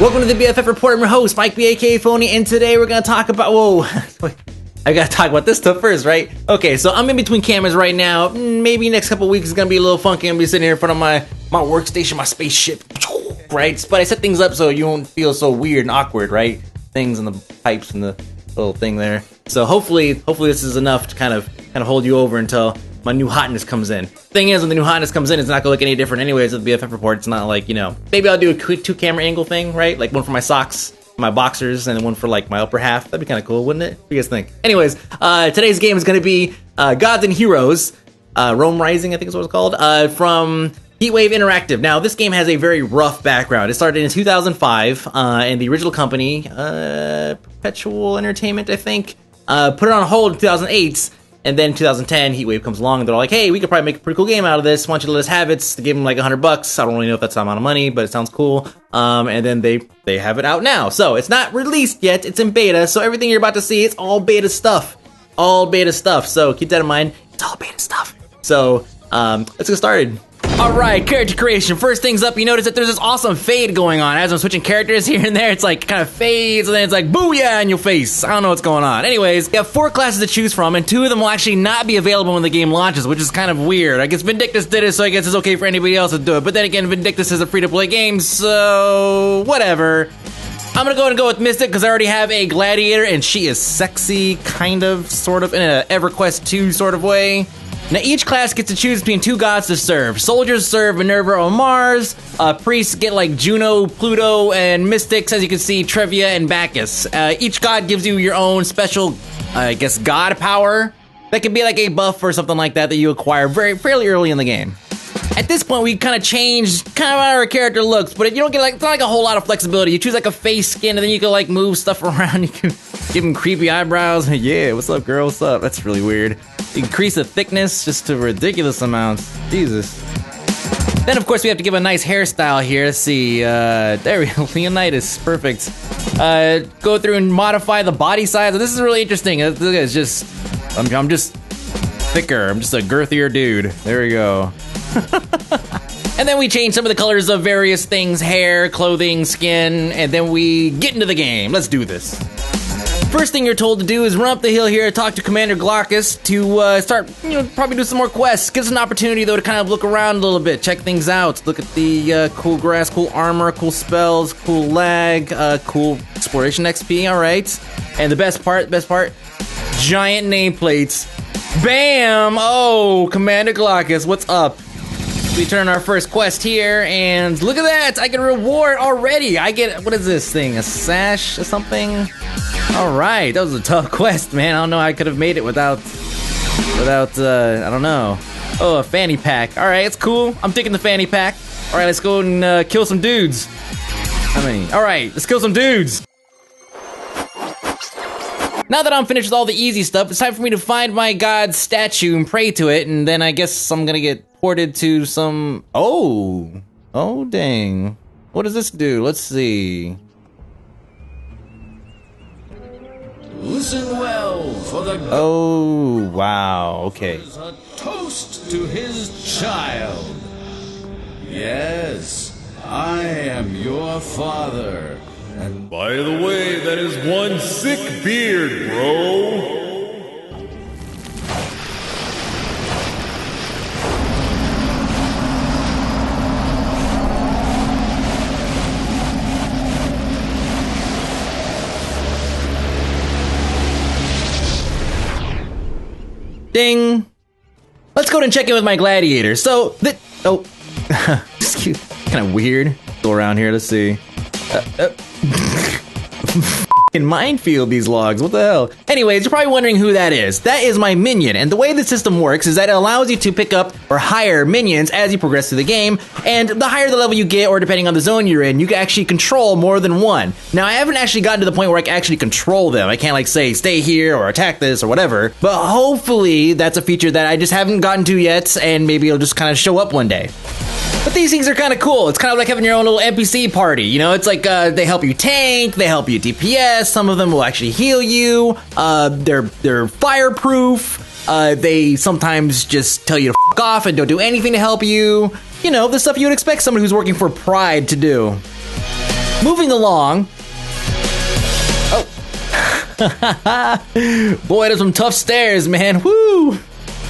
Welcome to the BFF Report. I'm your host, Mike B, aka Phony, and today we're gonna talk about, whoa, I gotta talk about this stuff first, right? Okay, so I'm in between cameras right now. Maybe next couple weeks is gonna be a little funky. I'm gonna be sitting here in front of my workstation, my spaceship, right? But I set things up so you won't feel so weird and awkward, right? Things and the pipes and the little thing there. So hopefully this is enough to kind of hold you over until my new hotness comes in. Thing is, when the new hotness comes in, it's not gonna look any different anyways with the BFF Report. It's not like, you know, maybe I'll do a quick 2-camera angle thing, right? Like one for my socks, my boxers, and then one for like my upper half. That'd be kind of cool, wouldn't it? What do you guys think? Anyways, today's game is gonna be Gods and Heroes, Rome Rising, I think is what it's called, from Heatwave Interactive. Now, this game has a very rough background. It started in 2005, and the original company, Perpetual Entertainment, I think, put it on hold in 2008. And then in 2010, Heatwave comes along, and they're like, hey, we could probably make a pretty cool game out of this. Why don't you let us have it? They gave them like $100. I don't really know if that's the amount of money, but it sounds cool. And then they have it out now. So it's not released yet. It's in beta. So everything you're about to see, it's all beta stuff. All beta stuff. So keep that in mind. It's all beta stuff. So let's get started. Alright, character creation. First things up, you notice that there's this awesome fade going on. As I'm switching characters here and there, it's like kind of fades, and then it's like booyah in your face. I don't know what's going on. Anyways, you have 4 classes to choose from, and 2 of them will actually not be available when the game launches, which is kind of weird. I guess Vindictus did it, so I guess it's okay for anybody else to do it. But then again, Vindictus is a free-to-play game, so whatever. I'm gonna go ahead and go with Mystic, because I already have a Gladiator, and she is sexy, kind of, sort of, in an EverQuest 2 sort of way. Now, each class gets to choose between 2 gods to serve. Soldiers serve Minerva or Mars, priests get like Juno, Pluto, and mystics, as you can see, Trevia and Bacchus. Each god gives you your own special, I guess, god power. That could be like a buff or something like that you acquire fairly early in the game. At this point, we kind of changed kind of how our character looks, but you don't get like, it's not like a whole lot of flexibility. You choose like a face skin, and then you can like move stuff around. You can give him creepy eyebrows. Yeah, what's up, girl? What's up? That's really weird. Increase the thickness just to ridiculous amounts. Jesus. Then, of course, we have to give a nice hairstyle here. Let's see. There we go. Leonidas. Perfect. Go through and modify the body size. This is really interesting. It's just, I'm just thicker. I'm just a girthier dude. There we go. And then we change some of the colors of various things, hair, clothing, skin, and then we get into the game. Let's do this. First thing you're told to do is run up the hill here, talk to Commander Glaucus to start, probably do some more quests. Gives us an opportunity, though, to kind of look around a little bit, check things out, look at the cool grass, cool armor, cool spells, cool lag, cool exploration XP, all right. And the best part, giant nameplates. Bam! Oh, Commander Glaucus, what's up? We turn our first quest here, and look at that! I get a reward already! I get, what is this thing, a sash or something? Alright, that was a tough quest, man. I don't know how I could have made it without, I don't know. Oh, a fanny pack. Alright, it's cool. I'm taking the fanny pack. Alright, let's go and kill some dudes. How many? Alright, let's kill some dudes. Now that I'm finished with all the easy stuff, it's time for me to find my god's statue and pray to it, and then I guess I'm gonna get ported to some... Oh, dang. What does this do? Let's see. Listen well, for the god... Oh, wow, okay. Is a toast to his child. Yes, I am your father. And by the way, that is one sick beard, bro. Ding. Let's go ahead and check in with my gladiator. So, just kind of weird. Go around here, let's see. In minefield, these logs, what the hell? Anyways, you're probably wondering who that is. That is my minion, and the way the system works is that it allows you to pick up or hire minions as you progress through the game, and the higher the level you get, or depending on the zone you're in, you can actually control more than one. Now, I haven't actually gotten to the point where I can actually control them. I can't like say, stay here, or attack this, or whatever, but hopefully that's a feature that I just haven't gotten to yet, and maybe it'll just kind of show up one day. But these things are kind of cool. It's kind of like having your own little NPC party, you know? It's like they help you tank, they help you DPS, some of them will actually heal you, they're fireproof, they sometimes just tell you to f*** off and don't do anything to help you. You know, the stuff you would expect someone who's working for Pride to do. Moving along. Oh. Boy, there's some tough stairs, man. Woo!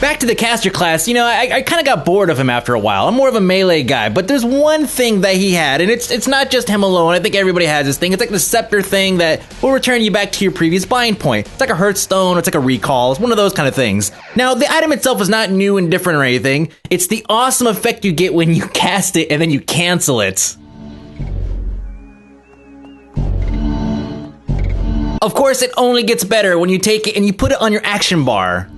Back to the caster class. You know, I kind of got bored of him after a while. I'm more of a melee guy, but there's one thing that he had, and it's not just him alone. I think everybody has this thing. It's like the scepter thing that will return you back to your previous bind point. It's like a Hearthstone, it's like a recall, it's one of those kind of things. Now, the item itself is not new and different or anything. It's the awesome effect you get when you cast it and then you cancel it. Of course, it only gets better when you take it and you put it on your action bar.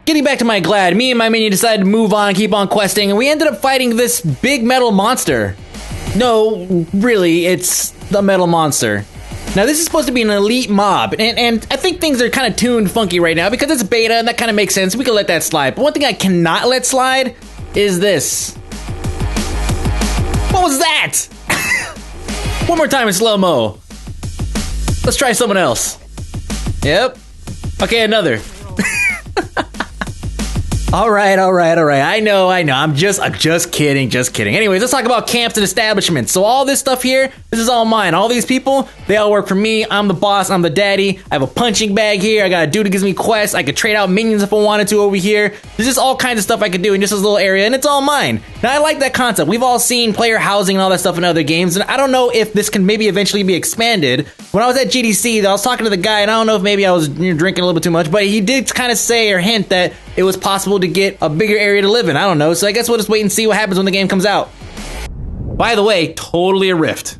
Getting back to my glad, me and my minion decided to move on, keep on questing, and we ended up fighting this big metal monster. No, really, it's the metal monster. Now, this is supposed to be an elite mob, and I think things are kind of tuned funky right now because it's beta, and that kind of makes sense. We can let that slide. But one thing I cannot let slide is this. What was that? One more time in slow-mo. Let's try someone else. Yep. Okay, another. All right. I know. I'm just kidding. Anyways, let's talk about camps and establishments. So all this stuff here, this is all mine. All these people, they all work for me. I'm the boss. I'm the daddy. I have a punching bag here. I got a dude that gives me quests. I could trade out minions if I wanted to over here. There's just all kinds of stuff I could do in just this little area, and it's all mine. Now, I like that concept. We've all seen player housing and all that stuff in other games, and I don't know if this can maybe eventually be expanded. When I was at GDC, I was talking to the guy, and I don't know if maybe I was drinking a little bit too much, but he did kind of say or hint that it was possible to get a bigger area to live in. I don't know, so I guess we'll just wait and see what happens when the game comes out. By the way, totally a rift.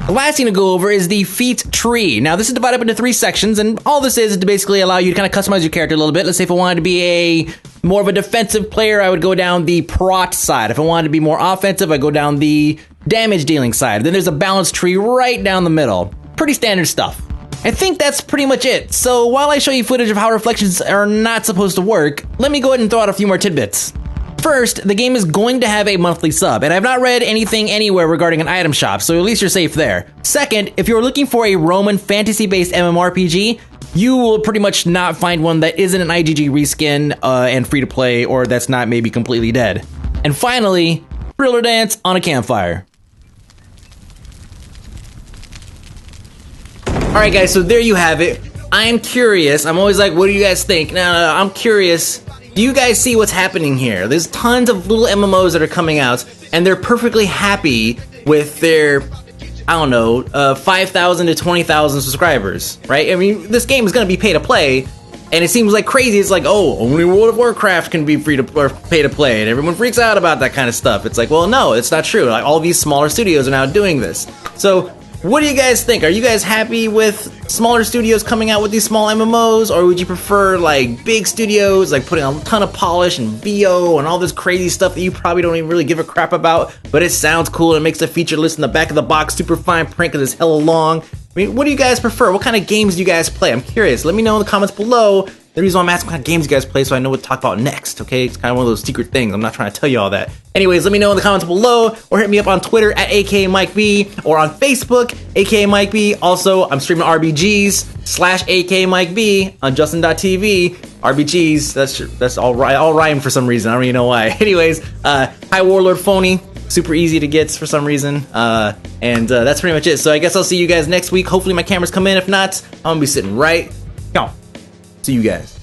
The last thing to go over is the feat tree. Now, this is divided up into 3 sections, and all this is to basically allow you to kind of customize your character a little bit. Let's say if I wanted to be more of a defensive player, I would go down the prot side. If I wanted to be more offensive, I'd go down the damage dealing side. Then there's a balance tree right down the middle. Pretty standard stuff. I think that's pretty much it. So while I show you footage of how reflections are not supposed to work, let me go ahead and throw out a few more tidbits. First, the game is going to have a monthly sub, and I've not read anything anywhere regarding an item shop, so at least you're safe there. Second, if you're looking for a Roman fantasy-based MMORPG, you will pretty much not find one that isn't an IGG reskin and free-to-play, or that's not maybe completely dead. And finally, thriller dance on a campfire. Alright guys, so there you have it. I am curious. I'm always like, what do you guys think? Now, I'm curious. Do you guys see what's happening here? There's tons of little MMOs that are coming out, and they're perfectly happy with their, I don't know, 5,000 to 20,000 subscribers, right? I mean, this game is going to be pay to play, and it seems like crazy. It's like, oh, only World of Warcraft can be free to or pay to play, and everyone freaks out about that kind of stuff. It's like, well, no, it's not true. Like, all these smaller studios are now doing this. So, what do you guys think? Are you guys happy with smaller studios coming out with these small MMOs, or would you prefer like big studios, like putting a ton of polish and VO and all this crazy stuff that you probably don't even really give a crap about, but it sounds cool and it makes the feature list in the back of the box super fine print because it's hella long? I mean, what do you guys prefer? What kind of games do you guys play? I'm curious. Let me know in the comments below. The reason why I'm asking what kind of games you guys play so I know what to talk about next, okay? It's kind of one of those secret things. I'm not trying to tell you all that. Anyways, let me know in the comments below, or hit me up on Twitter at AKMikeB, or on Facebook, AKMikeB. Also, I'm streaming RBGs /AKMikeB on Justin.tv. RBGs, that's all rhyme for some reason. I don't even know why. Anyways, hi Warlord Phony. Super easy to get for some reason. And that's pretty much it. So I guess I'll see you guys next week. Hopefully my cameras come in. If not, I'm gonna be sitting right. See you guys.